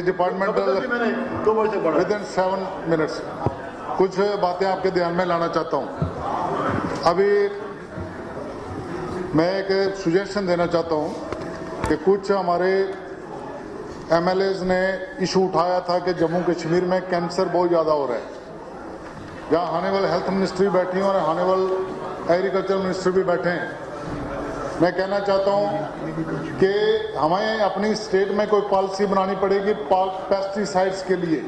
Departmental with in 7 minutes कुछ बातें आपके ध्यान में लाना चाहता हूं। अभी मैं एक सुजेशन देना चाहता हूं कि कुछ हमारे एमएलएज ने इशू उठाया था कि जम्मू कश्मीर में कैंसर बहुत ज़्यादा हो रहा है। जहाँ हानेवल हेल्थ मिनिस्ट्री बैठी और हानेवल एग्रीकल्चर मिनिस्टर भी बैठे हैं। मैं कहना चाहता हूं कि हमें अपनी स्टेट में कोई पॉलिसी बनानी पड़ेगी पेस्टिसाइड्स के लिए।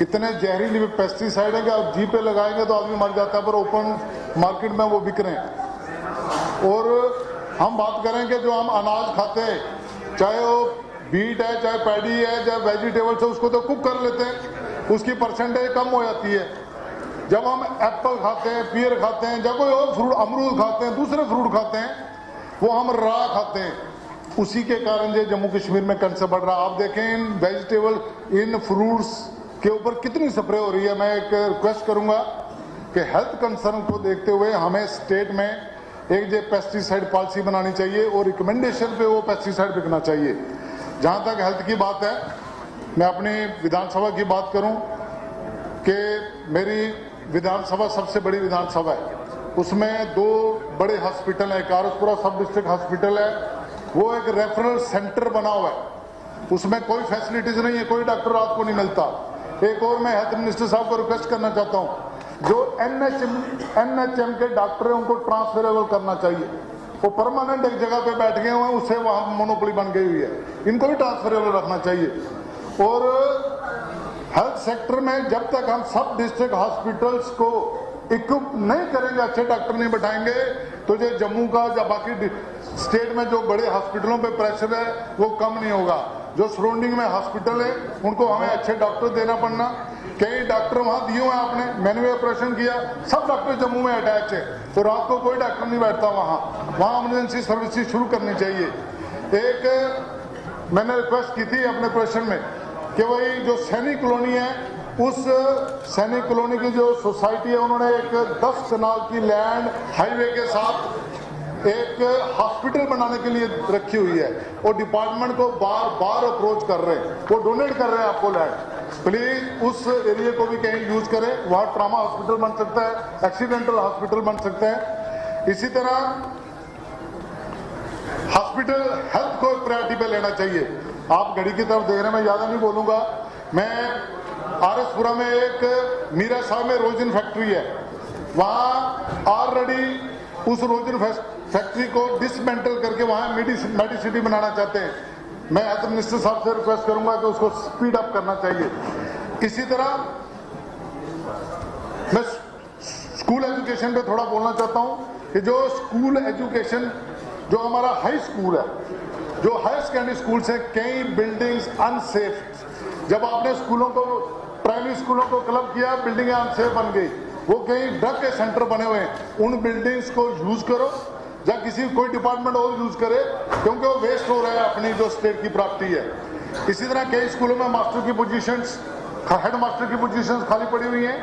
इतने जहरीले पेस्टिसाइड है कि आप जी पे लगाएंगे तो आदमी मर जाता है, पर ओपन मार्केट में वो बिक रहे हैं। और हम बात करें कि जो हम अनाज खाते हैं, चाहे वो बीट है, चाहे पैडी है, चाहे वेजिटेबल्स है, उसको तो कुक कर लेते हैं, उसकी परसेंटेज कम हो जाती है। जब हम एप्पल खाते हैं, पियर खाते हैं, जब कोई और फ्रूट, अमरूद खाते हैं, दूसरे फ्रूट खाते हैं, वो हम रा खाते हैं। उसी के कारण जो जम्मू कश्मीर में कैंसर बढ़ रहा है। आप देखें इन वेजिटेबल, इन फ्रूट्स के ऊपर कितनी स्प्रे हो रही है। मैं एक रिक्वेस्ट करूंगा कि हेल्थ कंसर्न को देखते हुए हमें स्टेट में एक जो पेस्टिसाइड पॉलिसी बनानी चाहिए और रिकमेंडेशन पे वो पेस्टिसाइड बिकना चाहिए। जहां तक हेल्थ की बात है, मैं अपनी विधानसभा की बात करूं कि मेरी विधानसभा सबसे बड़ी विधानसभा है। उसमें 2 बड़े हॉस्पिटल है। कारसपुरा सब डिस्ट्रिक्ट हॉस्पिटल है, वो एक रेफरल सेंटर बना हुआ है। उसमें कोई फैसिलिटीज नहीं है, कोई डॉक्टर रात को नहीं मिलता। एक और मैं हेल्थ मिनिस्टर साहब को रिक्वेस्ट करना चाहता हूं, जो एनएचएम के डॉक्टर है उनको ट्रांसफरेबल करना चाहिए। वो परमानेंट एक जगह पे बैठ गए हुए हैं, उससे वहां मोनोपोली बन गई हुई है, इनको भी ट्रांसफरेबल रखना चाहिए। और हेल्थ सेक्टर में जब तक हम सब डिस्ट्रिक्ट हॉस्पिटल्स को इक्विप नहीं करेंगे, अच्छे डॉक्टर नहीं बैठाएंगे, तो जो जम्मू का या बाकी स्टेट में जो बड़े हॉस्पिटलों पे प्रेशर है वो कम नहीं होगा। जो सराउंडिंग में हॉस्पिटल है उनको हमें अच्छे डॉक्टर देना पड़ना। कई डॉक्टर वहां दिए हुए हैं, आपने मैंने भी ऑपरेशन किया, सब डॉक्टर जम्मू में अटैच है, तो रात को कोई डॉक्टर नहीं बैठता वहां इमरजेंसी सर्विसेज शुरू करनी चाहिए। एक मैंने रिक्वेस्ट की थी अपने क्वेश्चन में कि वही जो सैनिक कॉलोनी है, उस सैनिक कॉलोनी की जो सोसाइटी है, उन्होंने एक 10 कनाल की लैंड हाईवे के साथ एक हॉस्पिटल बनाने के लिए रखी हुई है और डिपार्टमेंट को बार बार अप्रोच कर रहे हैं, वो डोनेट कर रहे हैं आपको लैंड। प्लीज उस एरिया को भी कहीं यूज करें, वहां ट्रामा हॉस्पिटल बन सकता है, एक्सीडेंटल हॉस्पिटल बन सकता है। इसी तरह हॉस्पिटल हेल्थ को प्रायोरिटी पे लेना चाहिए। आप घड़ी की तरफ देख रहे हैं, मैं ज्यादा नहीं बोलूंगा। मैं आरएसपुरा में एक मीरा साहब में रोजिन फैक्ट्री है, वहां ऑलरेडी उस रोजिन फैक्ट्री को डिसमेंटल करके वहां मेडिसिटी बनाना चाहते हैं। मैं हेल्थ मिनिस्टर साहब से रिक्वेस्ट करूंगा कि उसको स्पीड अप करना चाहिए। इसी तरह मैं स्कूल एजुकेशन पे थोड़ा बोलना चाहता हूं कि जो स्कूल एजुकेशन, जो हमारा हाई स्कूल है, जो हायर सेकेंडरी स्कूल से कई बिल्डिंग्स अनसेफ, जब आपने स्कूलों को, प्राइमरी स्कूलों को क्लब किया, बिल्डिंगें अनसेफ बन गई, वो कई ड्रग के सेंटर बने हुए हैं। उन बिल्डिंग्स को यूज करो या किसी कोई डिपार्टमेंट और यूज करे, क्योंकि वो वेस्ट हो रहा है अपनी जो स्टेट की प्रॉपर्टी है। इसी तरह कई स्कूलों में मास्टर की पोजीशंस, हेड मास्टर की पोजीशंस खाली पड़ी हुई हैं,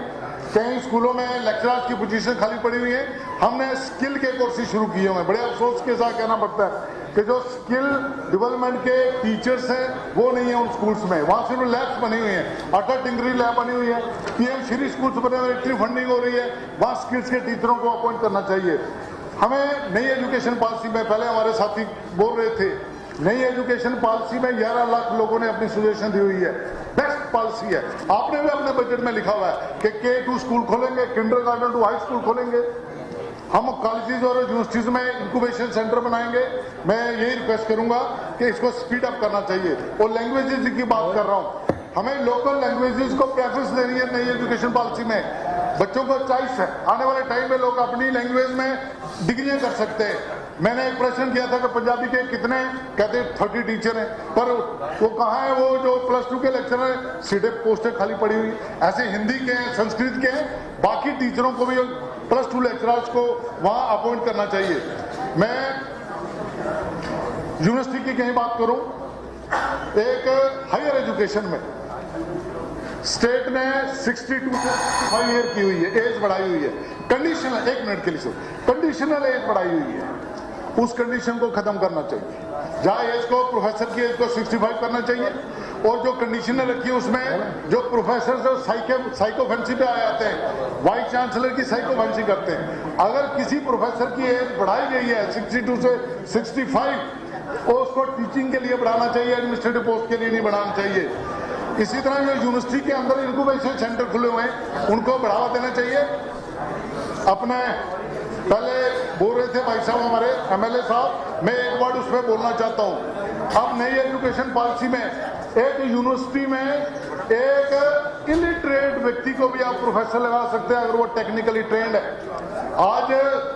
कई स्कूलों में लेक्चरर्स की पोजीशन खाली पड़ी हुई है। हमने स्किल के कोर्सेज शुरू किए हुए हैं। बड़े अफसोस के साथ कहना पड़ता है कि जो स्किल डेवलपमेंट के टीचर्स हैं वो नहीं है उन स्कूल्स में। वहां सिर्फ लैब्स बनी हुई हैं, अटल टिंकरी लैब बनी हुई है, पीएम श्री स्कूल्स बने हुए, इतनी फंडिंग हो रही है, वहां स्किल्स के टीचरों को अपॉइंट करना चाहिए। हमें नई एजुकेशन पॉलिसी में, पहले हमारे साथी बोल रहे थे, नई एजुकेशन पॉलिसी में 11 लाख लोगों ने अपनी सजेशन दी हुई है। बेस्ट पॉलिसी है। आपने भी अपने बजट में लिखा हुआ है कि K2 स्कूल खोलेंगे, किंडरगार्टन टू हाई स्कूल खोलेंगे, हम कॉलेजेस और यूनिवर्सिटीज में इंक्यूबेशन सेंटर बनाएंगे। मैं यही रिक्वेस्ट करूंगा कि इसको स्पीड अप करना चाहिए। और लैंग्वेजेस की बात कर रहा हूं, हमें लोकल लैंग्वेजेस को प्रेफरेंस देनी है नई एजुकेशन पॉलिसी में। बच्चों को चॉइस है, आने वाले टाइम में लोग अपनी लैंग्वेज में डिग्रियां कर सकते हैं। मैंने एक प्रश्न किया था कि पंजाबी के कितने, कहते 30 टीचर हैं, पर वो कहाँ है, वो जो +2 के लेक्चरर हैं, सीटें पोस्टें खाली पड़ी हुई। ऐसे हिंदी के हैं, संस्कृत के हैं, बाकी टीचरों को भी +2 लेक्चरर्स को वहां अपॉइंट करना चाहिए। मैं यूनिवर्सिटी की कहीं बात करूं, एक हायर एजुकेशन में स्टेट ने 62 से 65 ईयर की हुई है, एज बढ़ाई हुई है। कंडीशनल, 1 मिनट के लिए कंडीशनल एज बढ़ाई हुई है, उस कंडीशन को खत्म करना चाहिए। जहां एज को, प्रोफेसर की एज को 65 करना चाहिए और जो कंडीशनें रखी है उसमें जो प्रोफेसर जो साइकोफेंसी पे आ जाते हैं, वाइस चांसलर की साइकोफेंसी करते हैं। अगर किसी प्रोफेसर की एज बढ़ाई गई है 62 से 65 और उसको टीचिंग के लिए बढ़ाना चाहिए, एडमिनिस्ट्रेटिव पोस्ट के लिए नहीं बढ़ाना चाहिए। इसी तरह जो यूनिवर्सिटी के अंदर इनक्यूबेशन सेंटर खुले हुए हैं उनको बढ़ावा देना चाहिए। अपने पहले बोल रहे थे भाई साहब हमारे एमएलए साहब, मैं एक वर्ड उस पर बोलना चाहता हूं। अब नई एजुकेशन पॉलिसी में एक यूनिवर्सिटी में एक इलिटरेट व्यक्ति को भी आप प्रोफेसर लगा सकते हैं अगर वो टेक्निकली ट्रेंड है। आज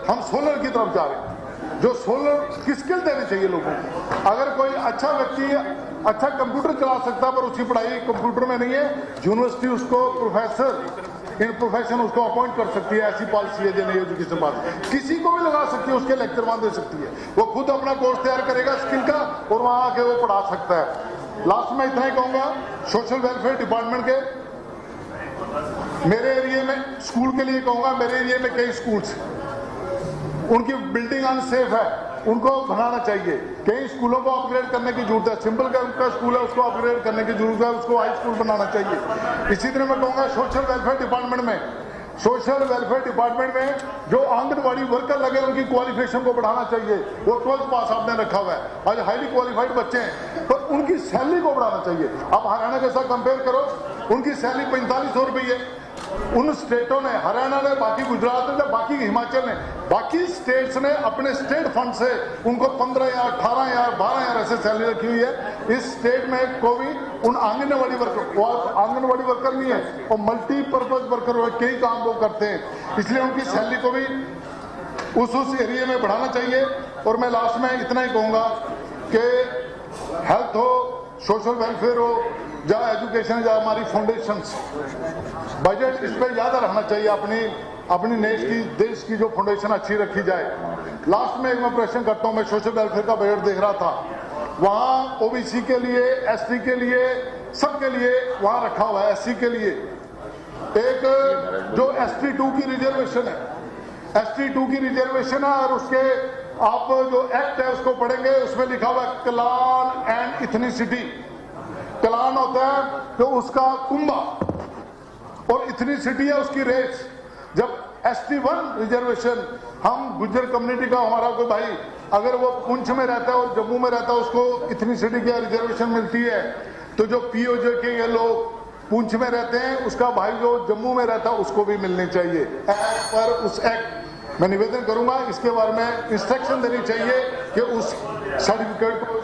हम सोलर की तरफ जा रहे हैं, जो सोलर की स्किल देनी चाहिए लोगों को। अगर कोई अच्छा व्यक्ति अच्छा कंप्यूटर चला सकता है पर उसकी पढ़ाई कंप्यूटर में नहीं है, यूनिवर्सिटी उसको प्रोफेसर इन प्रोफेशन उसको अपॉइंट कर सकती है। ऐसी पॉलिसी है जो नई एजुकेशन पॉलिसी, किसी को भी लगा सकती है, उसके लेक्चर मान दे सकती है, वो खुद अपना कोर्स तैयार करेगा स्किल का और वहां आके वो पढ़ा सकता है। लास्ट में इतना ही कहूंगा, सोशल वेलफेयर डिपार्टमेंट के मेरे एरिया में स्कूल के लिए कहूंगा, मेरे एरिया में कई स्कूल्स उनकी बिल्डिंग अनसेफ है, उनको बनाना चाहिए। कई स्कूलों को अपग्रेड करने की जरूरत है। सिंपल का स्कूल है उसको अपग्रेड करने की जरूरत है, उसको हाई स्कूल बनाना चाहिए। इसी तरह मैं कहूंगा सोशल वेलफेयर डिपार्टमेंट में जो आंगनबाड़ी वर्कर लगे उनकी क्वालिफिकेशन को बढ़ाना चाहिए। वो 12th पास आपने रखा हुआ है, आज हाईली क्वालिफाइड बच्चे हैं, पर उनकी सैलरी को बढ़ाना चाहिए। आप हरियाणा के साथ कंपेयर करो, उनकी सैलरी 4500 रुपये है। उन स्टेटों ने, हरियाणा ने, बाकी गुजरात ने, बाकी हिमाचल ने, बाकी स्टेट्स ने अपने स्टेट फंड से उनको 15,000, 18,000, 12,000 ऐसे सैलरी रखी हुई है। इस स्टेट में कोई उन आंगनबाड़ी वर्कर नहीं है और मल्टीपर्पज वर्कर कई काम वो करते हैं, इसलिए उनकी सैलरी को भी उस एरिया में बढ़ाना चाहिए। और मैं लास्ट में इतना ही कहूंगा कि हेल्थ हो, सोशल वेलफेयर हो, जहाँ एजुकेशन, जहाँ हमारी फाउंडेशंस, बजट इस पर ज्यादा रहना चाहिए। अपनी देश की जो फाउंडेशन अच्छी रखी जाए। लास्ट में एक मैं प्रश्न करता हूँ, मैं सोशल वेलफेयर का बजट देख रहा था, वहाँ ओबीसी के लिए, एसटी के लिए, सबके लिए वहाँ रखा हुआ है। एससी के लिए एक जो ST2 की रिजर्वेशन है, ST2 की रिजर्वेशन है और उसके आप जो एक्ट है उसको पढ़ेंगे, उसमें लिखा हुआ है क्लान एंड इथनिसिटी। क्लान होता है तो उसका कुंबा और इथनिसिटी है उसकी रेस। जब ST1 रिजर्वेशन, हम गुज्जर कम्युनिटी का हमारा कोई भाई अगर वो पुंछ में रहता है और जम्मू में रहता है, उसको इथनिसिटी की रिजर्वेशन मिलती है। तो जो POJ के ये लोग पुंछ में रहते हैं, उसका भाई जो जम्मू में रहता है उसको भी मिलनी चाहिए। पर उस एक्ट मैं निवेदन करूंगा, इसके बारे में इंस्ट्रक्शन देनी चाहिए कि उस सर्टिफिकेट को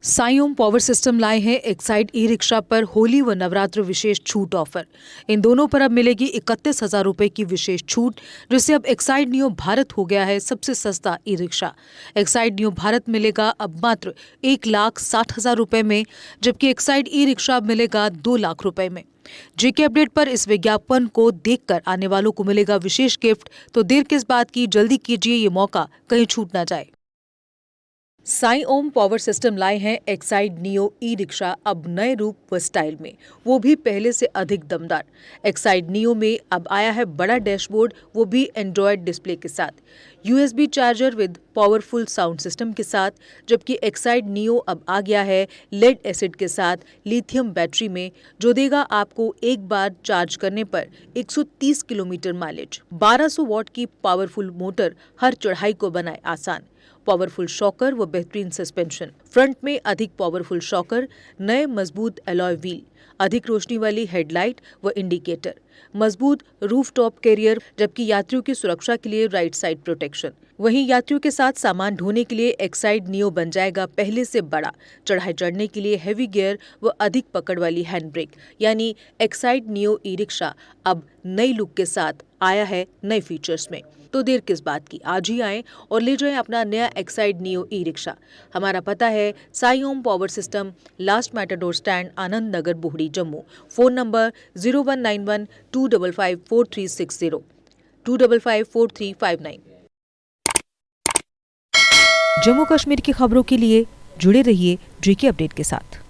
साई ओम पावर सिस्टम लाए हैं एक्साइड ई रिक्शा पर होली व नवरात्र विशेष छूट ऑफर। इन दोनों पर अब मिलेगी 31,000 रुपए की विशेष छूट, जिससे अब एक्साइड नियो भारत हो गया है सबसे सस्ता e rickshaw. Exide neo Bharat मिलेगा अब मात्र 1,60,000 रुपए में, जबकि एक्साइड ई रिक्शा अब मिलेगा 2 लाख रुपए में। जेके अपडेट पर इस विज्ञापन को देखकर आने वालों को मिलेगा विशेष गिफ्ट, तो देर किस बात की, जल्दी कीजिए, ये मौका कहीं छूट ना जाए। साई ओम पावर सिस्टम लाए हैं एक्साइड नियो ई रिक्शा अब नए रूप व स्टाइल में, वो भी पहले से अधिक दमदार। एक्साइड नियो में अब आया है बड़ा डैशबोर्ड, वो भी एंड्रॉयड डिस्प्ले के साथ, USB charger with powerful sound system के साथ, जबकि एक्साइड नियो अब आ गया है लेड एसिड के साथ लिथियम बैटरी में, जो देगा आपको एक बार चार्ज करने पर 130 किलोमीटर माइलेज। 1200 वॉट की पावरफुल मोटर हर चढ़ाई को बनाए आसान। पावरफुल शॉकर व बेहतरीन सस्पेंशन, फ्रंट में अधिक पावरफुल शॉकर, नए मजबूत अलॉय व्हील, अधिक रोशनी वाली हेडलाइट व इंडिकेटर, मजबूत रूफटॉप कैरियर, जबकि यात्रियों की सुरक्षा के लिए राइट साइड प्रोटेक्शन। वहीं यात्रियों के साथ सामान ढोने के लिए एक्साइड नियो बन जाएगा पहले से बड़ा। चढ़ाई चढ़ने के लिए हैवी गियर व अधिक पकड़ वाली हैंड ब्रेक, यानी एक्साइड नियो ई रिक्शा अब नई लुक के साथ आया है नए फीचर्स में। तो देर किस बात की, आज ही आएं और ले जाएं अपना नया एक्साइड नियो ई रिक्शा। हमारा पता है Sai Om power system, last matador stand, Anand Nagar, Bohri, Jammu. Phone number 0191 255 4360 255 4359। Jammu Kashmir की खबरों के लिए जुड़े रहिए जेके अपडेट के साथ।